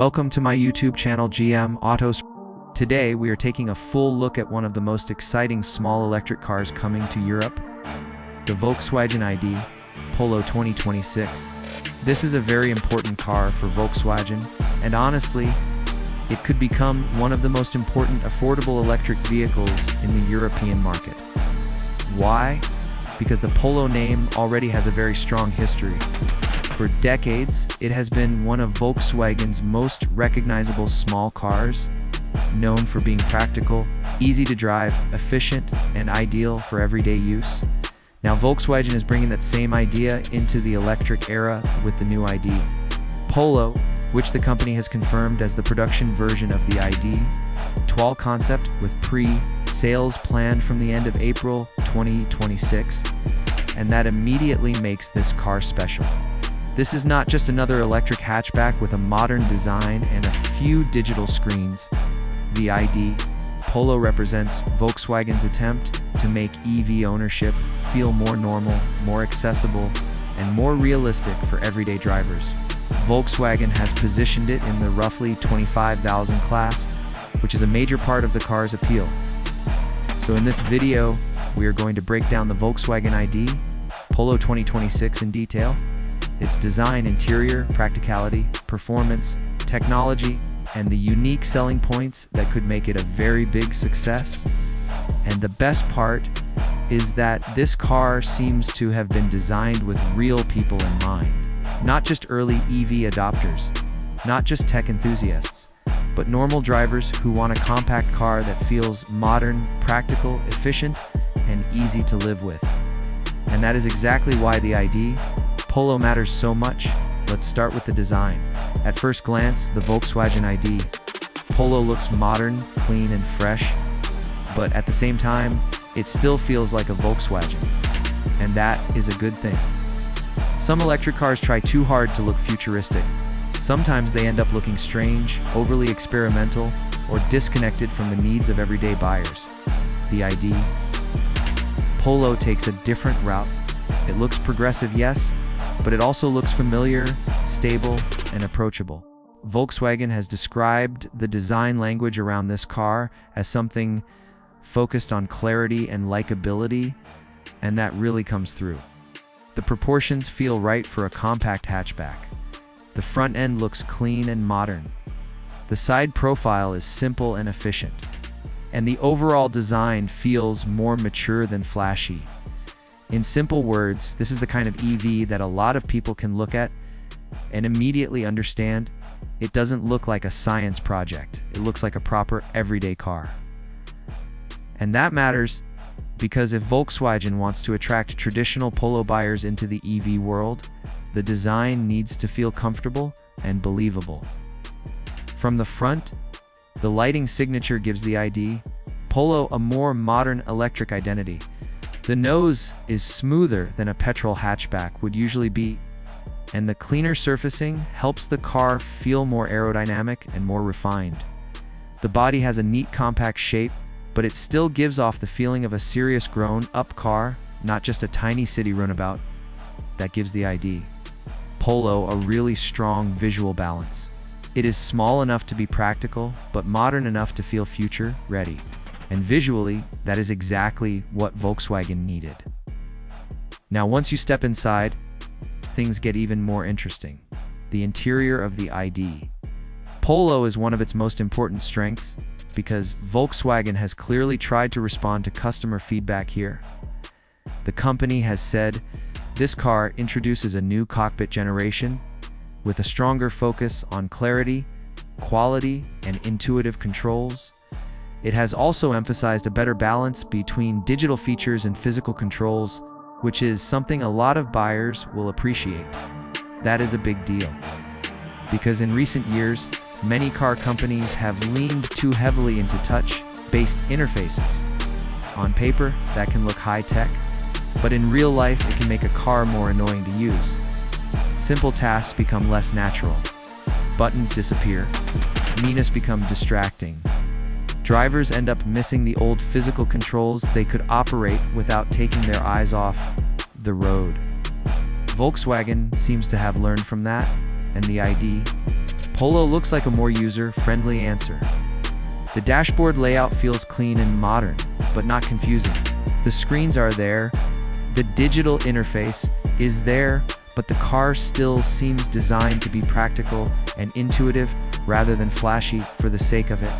Welcome to my YouTube channel GM Autos. Today we are taking a full look at one of the most exciting small electric cars coming to Europe, the Volkswagen ID Polo 2026. This is a very important car for Volkswagen, and honestly, it could become one of the most important affordable electric vehicles in the European market. Why? Because the Polo name already has a very strong history. For decades, it has been one of Volkswagen's most recognizable small cars, known for being practical, easy to drive, efficient, and ideal for everyday use. Now Volkswagen is bringing that same idea into the electric era with the new ID Polo, which the company has confirmed as the production version of the ID Toile concept, with pre-sales planned from the end of April 2026, and that immediately makes this car special. This is not just another electric hatchback with a modern design and a few digital screens. The ID Polo represents Volkswagen's attempt to make EV ownership feel more normal, more accessible, and more realistic for everyday drivers. Volkswagen has positioned it in the roughly 25,000 class, which is a major part of the car's appeal. So in this video, we are going to break down the Volkswagen ID Polo 2026 in detail. Its design, interior, practicality, performance, technology, and the unique selling points that could make it a very big success. And the best part is that this car seems to have been designed with real people in mind. Not just early EV adopters, not just tech enthusiasts, but normal drivers who want a compact car that feels modern, practical, efficient, and easy to live with. And that is exactly why the ID Polo matters so much. Let's start with the design. At first glance, the Volkswagen ID Polo looks modern, clean, and fresh, but at the same time, it still feels like a Volkswagen, and that is a good thing. Some electric cars try too hard to look futuristic. Sometimes they end up looking strange, overly experimental, or disconnected from the needs of everyday buyers. The ID Polo takes a different route. It looks progressive, yes, but it also looks familiar, stable, and approachable. Volkswagen has described the design language around this car as something focused on clarity and likability, and that really comes through. The proportions feel right for a compact hatchback. The front end looks clean and modern. The side profile is simple and efficient. And the overall design feels more mature than flashy. In simple words, this is the kind of EV that a lot of people can look at and immediately understand. It doesn't look like a science project. It looks like a proper everyday car. And that matters because if Volkswagen wants to attract traditional Polo buyers into the EV world, the design needs to feel comfortable and believable. From the front, the lighting signature gives the ID Polo a more modern electric identity. The nose is smoother than a petrol hatchback would usually be, and the cleaner surfacing helps the car feel more aerodynamic and more refined. The body has a neat compact shape, but it still gives off the feeling of a serious grown-up car, not just a tiny city runabout. That gives the ID Polo a really strong visual balance. It is small enough to be practical, but modern enough to feel future-ready. And visually, that is exactly what Volkswagen needed. Now, once you step inside, things get even more interesting. The interior of the ID Polo is one of its most important strengths because Volkswagen has clearly tried to respond to customer feedback here. The company has said this car introduces a new cockpit generation with a stronger focus on clarity, quality, and intuitive controls. It has also emphasized a better balance between digital features and physical controls, which is something a lot of buyers will appreciate. That is a big deal, because in recent years, many car companies have leaned too heavily into touch-based interfaces. On paper, that can look high-tech, but in real life, it can make a car more annoying to use. Simple tasks become less natural. Buttons disappear. Menus become distracting. Drivers end up missing the old physical controls they could operate without taking their eyes off the road. Volkswagen seems to have learned from that, and the ID Polo looks like a more user-friendly answer. The dashboard layout feels clean and modern, but not confusing. The screens are there, the digital interface is there, but the car still seems designed to be practical and intuitive rather than flashy for the sake of it.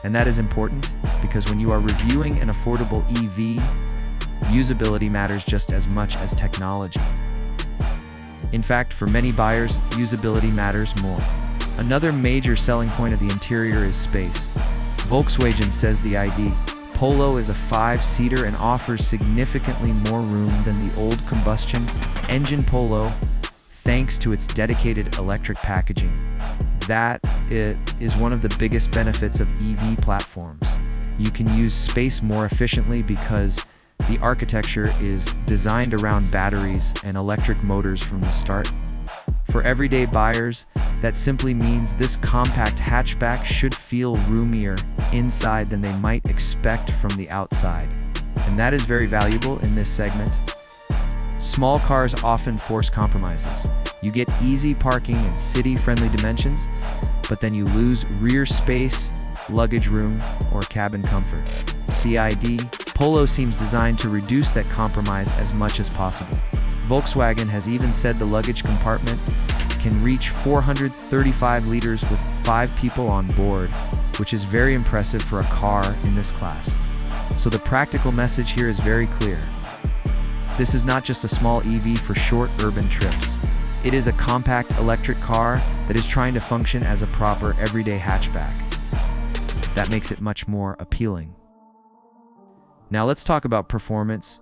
And that is important because when you are reviewing an affordable EV, usability matters just as much as technology. In fact, for many buyers, usability matters more. Another major selling point of the interior is space. Volkswagen says the ID Polo is a 5-seater and offers significantly more room than the old combustion engine Polo, thanks to its dedicated electric packaging. That is one of the biggest benefits of EV platforms. You can use space more efficiently because the architecture is designed around batteries and electric motors from the start. For everyday buyers, that simply means this compact hatchback should feel roomier inside than they might expect from the outside. And that is very valuable in this segment. Small cars often force compromises. You get easy parking and city-friendly dimensions, but then you lose rear space, luggage room, or cabin comfort. The ID Polo seems designed to reduce that compromise as much as possible. Volkswagen has even said the luggage compartment can reach 435 liters with 5 people on board, which is very impressive for a car in this class. So the practical message here is very clear. This is not just a small EV for short urban trips. It is a compact electric car that is trying to function as a proper everyday hatchback. That makes it much more appealing. Now let's talk about performance,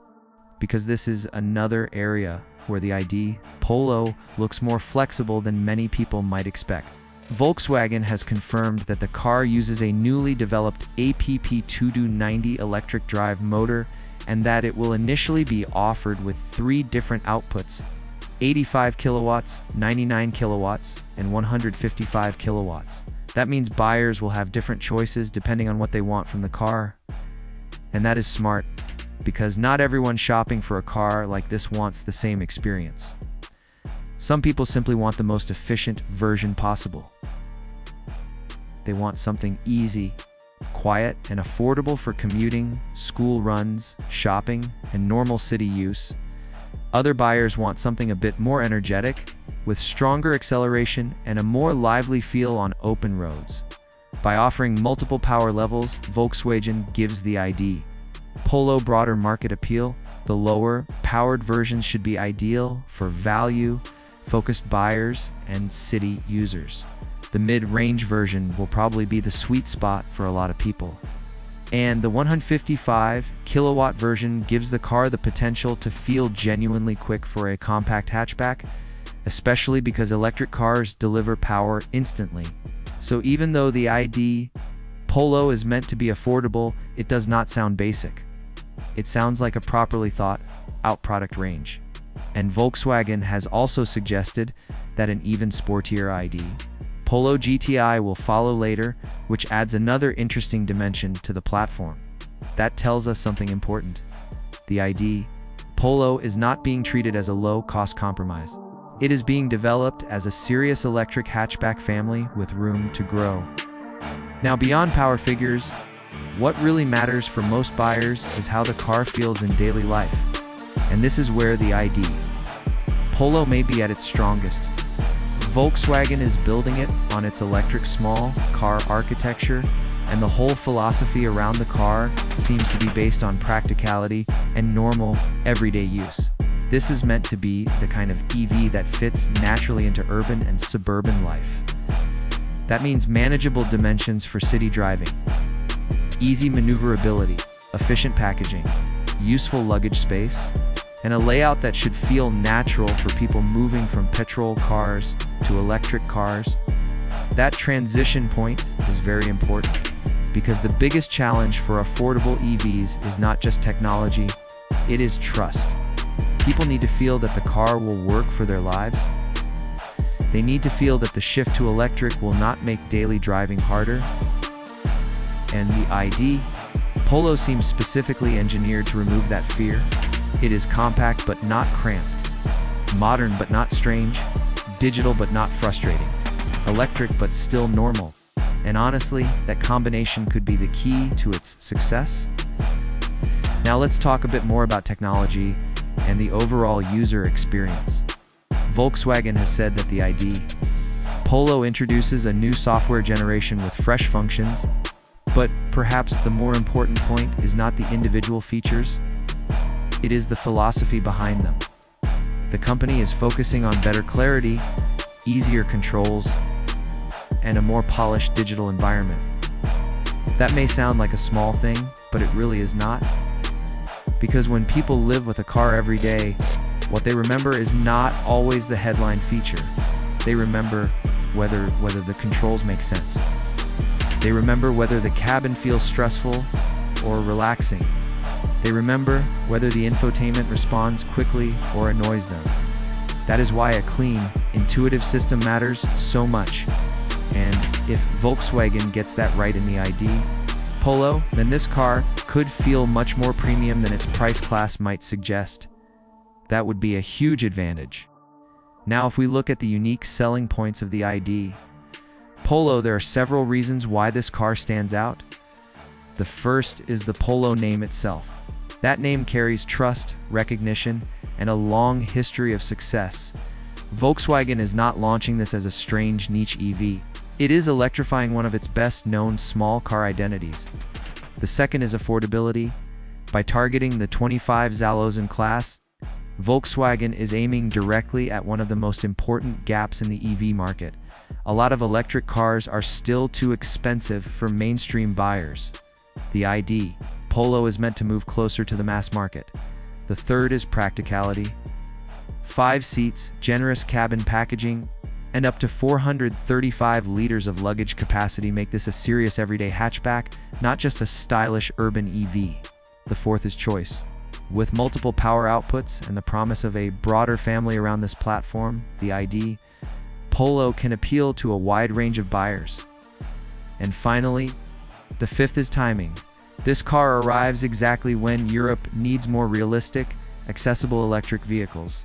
because this is another area where the ID Polo looks more flexible than many people might expect. Volkswagen has confirmed that the car uses a newly developed APP290 electric drive motor and that it will initially be offered with 3 different outputs: 85 kilowatts, 99 kilowatts, and 155 kilowatts. That means buyers will have different choices depending on what they want from the car. And that is smart, because not everyone shopping for a car like this wants the same experience. Some people simply want the most efficient version possible. They want something easy, quiet, and affordable for commuting, school runs, shopping, and normal city use. Other buyers want something a bit more energetic, with stronger acceleration and a more lively feel on open roads. By offering multiple power levels, Volkswagen gives the ID Polo broader market appeal. The lower, powered versions should be ideal for value-focused buyers and city users. The mid-range version will probably be the sweet spot for a lot of people. And the 155 kilowatt version gives the car the potential to feel genuinely quick for a compact hatchback, especially because electric cars deliver power instantly. So even though the ID Polo is meant to be affordable, it does not sound basic. It sounds like a properly thought-out product range. And Volkswagen has also suggested that an even sportier ID Polo GTI will follow later, which adds another interesting dimension to the platform. That tells us something important. The ID Polo is not being treated as a low-cost compromise. It is being developed as a serious electric hatchback family with room to grow. Now, beyond power figures, what really matters for most buyers is how the car feels in daily life. And this is where the ID Polo may be at its strongest. Volkswagen is building it on its electric small car architecture, and the whole philosophy around the car seems to be based on practicality and normal, everyday use. This is meant to be the kind of EV that fits naturally into urban and suburban life. That means manageable dimensions for city driving, easy maneuverability, efficient packaging, useful luggage space, and a layout that should feel natural for people moving from petrol cars to electric cars. That transition point is very important, because the biggest challenge for affordable EVs is not just technology, it is trust. People need to feel that the car will work for their lives. They need to feel that the shift to electric will not make daily driving harder. And the ID Polo seems specifically engineered to remove that fear. It is compact but not cramped, modern but not strange, digital but not frustrating. electric but still normal. And honestly, that combination could be the key to its success. Now let's talk a bit more about technology and the overall user experience. Volkswagen has said that the ID Polo introduces a new software generation with fresh functions, but perhaps the more important point is not the individual features, it is the philosophy behind them. The company is focusing on better clarity, easier controls, and a more polished digital environment. That may sound like a small thing, but it really is not. Because when people live with a car every day, what they remember is not always the headline feature. They remember whether the controls make sense. They remember whether the cabin feels stressful or relaxing. They remember whether the infotainment responds quickly or annoys them. That is why a clean, intuitive system matters so much. And if Volkswagen gets that right in the ID Polo, then this car could feel much more premium than its price class might suggest. That would be a huge advantage. Now, if we look at the unique selling points of the ID Polo, there are several reasons why this car stands out. The first is the Polo name itself. That name carries trust, recognition, and a long history of success. Volkswagen is not launching this as a strange niche EV. It is electrifying one of its best-known small car identities. The second is affordability. By targeting the 25 Zalosen class, Volkswagen is aiming directly at one of the most important gaps in the EV market. A lot of electric cars are still too expensive for mainstream buyers. The ID Polo is meant to move closer to the mass market. The third is practicality. 5 seats, generous cabin packaging, and up to 435 liters of luggage capacity make this a serious everyday hatchback, not just a stylish urban EV. The fourth is choice. With multiple power outputs and the promise of a broader family around this platform, the ID Polo can appeal to a wide range of buyers. And finally, the fifth is timing. This car arrives exactly when Europe needs more realistic, accessible electric vehicles.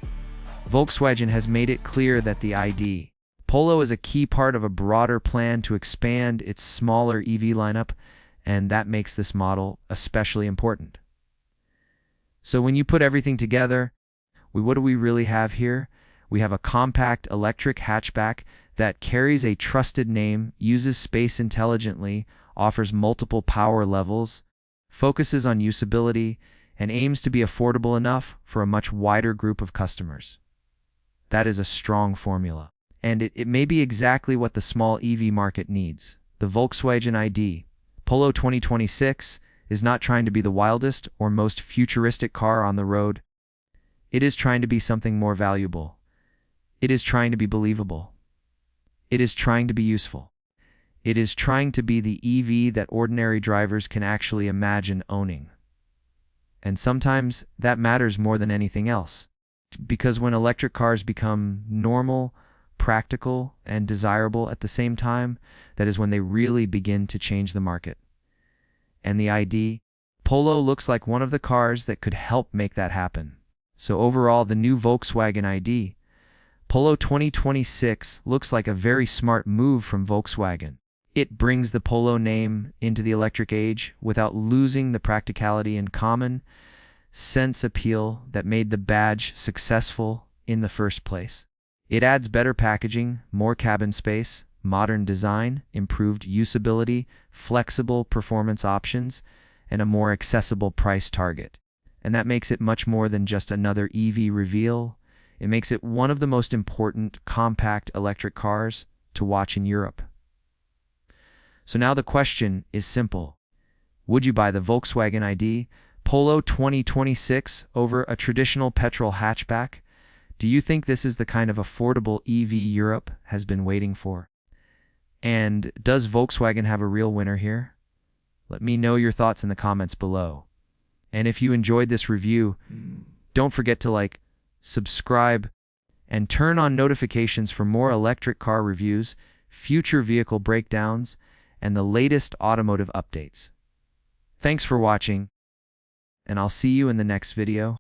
Volkswagen has made it clear that the ID Polo is a key part of a broader plan to expand its smaller EV lineup, and that makes this model especially important. So when you put everything together, what do we really have here? We have a compact electric hatchback that carries a trusted name, uses space intelligently, offers multiple power levels, focuses on usability, and aims to be affordable enough for a much wider group of customers. That is a strong formula. And it may be exactly what the small EV market needs. The Volkswagen ID Polo 2026 is not trying to be the wildest or most futuristic car on the road. It is trying to be something more valuable. It is trying to be believable. It is trying to be useful. It is trying to be the EV that ordinary drivers can actually imagine owning. And sometimes that matters more than anything else. Because when electric cars become normal, practical, and desirable at the same time, that is when they really begin to change the market. And the ID Polo looks like one of the cars that could help make that happen. So overall, the new Volkswagen ID Polo 2026 looks like a very smart move from Volkswagen. It brings the Polo name into the electric age without losing the practicality and common sense appeal that made the badge successful in the first place. It adds better packaging, more cabin space, modern design, improved usability, flexible performance options, and a more accessible price target. And that makes it much more than just another EV reveal. It makes it one of the most important compact electric cars to watch in Europe. So now the question is simple. Would you buy the Volkswagen ID Polo 2026 over a traditional petrol hatchback? Do you think this is the kind of affordable EV Europe has been waiting for? And does Volkswagen have a real winner here? Let me know your thoughts in the comments below. And if you enjoyed this review, don't forget to like, subscribe, and turn on notifications for more electric car reviews, future vehicle breakdowns, and the latest automotive updates. Thanks for watching, and I'll see you in the next video.